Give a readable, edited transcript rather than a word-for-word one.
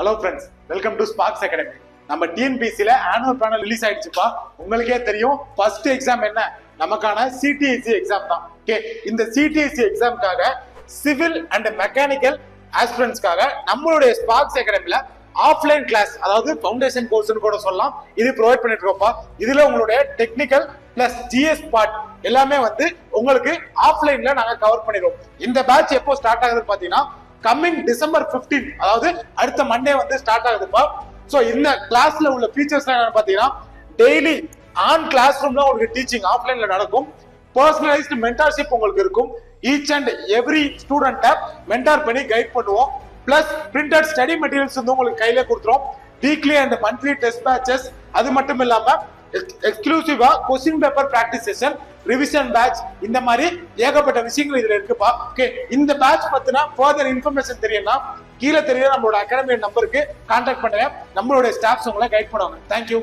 Hello friends, welcome to Sparks academy. நம்ம டிஎன்பிசில annual plan release ஆயிடுச்சுப்பா. உங்களுக்கே தெரியும் ஃபர்ஸ்ட் எக்ஸாம் என்ன, நமக்கான சிடிஎஸ்சி எக்ஸாம் தான். ஓகே, இந்த சிடிஎஸ்சி எக்ஸாமுக்காக சிவில் அண்ட் மெக்கானிக்கல் ஆஸ்பிரண்ட்ஸ்க்காக நம்மளுடைய ஸ்பார்க்ஸ் அகாடமில ஆஃப்லைன் கிளாஸ், அதாவது ஃபவுண்டேஷன் கோர்ஸ்னு கூட சொல்லலாம், இது ப்ரொவைட் பண்ணிட்டு இருக்கோம்ப்பா. இதுல உங்களுடைய டெக்னிக்கல் பிளஸ் ஜிஎஸ் பார்ட் எல்லாமே வந்து உங்களுக்கு ஆஃப்லைன்ல நாங்க கவர் பண்ணிடுவோம். இந்த பேட்ச் எப்போ ஸ்டார்ட் ஆகுதுன்னு பாத்தீங்கன்னா கம்மிங் டிசம்பர் 15, அதாவது அடுத்த மண்டே வந்து ஸ்டார்ட் ஆகுதுப்பா. சோ இந்த கிளாஸ்ல உள்ள ஃபீச்சர்ஸ் என்னன்னு பாத்தீங்கன்னா டெய்லி ஆன் கிளாஸ் ரூம்ல உங்களுக்கு டீச்சிங் ஆஃப்லைன்ல நடக்கும். பர்சனலைஸ்டு மென்டார்ஷிப் உங்களுக்கு இருக்கும். ஈச் அண்ட் எவ்ரி ஸ்டூடெண்ட்டை மென்டார் பண்ணி கைட் பண்ணுவோம். பிளஸ் பிரிண்டட் ஸ்டடி மெட்டீரியல்ஸ் வந்து உங்களுக்கு கையில கொடுத்துரும். Weekly and monthly test batches, அது மட்டும் இல்லாம எக்ஸ்க்ளூசிவா question paper practice session, revision batch, இந்த மாதிரி ஏகப்பட்ட விஷயங்கள் இதுல இருக்குப்பா. ஓகே, இந்த பேட்ச் பத்தினா ஃபர்தர் இன்ஃபர்மேஷன் தெரியும்னா கீழே தெரியல நம்மளோட அகாடமி நம்பருக்கு கான்டாக்ட் பண்ணுங்க. நம்மளுடைய ஸ்டாஃப்ஸ் உங்களை கைட் பண்ணுவாங்க. தேங்க்யூ.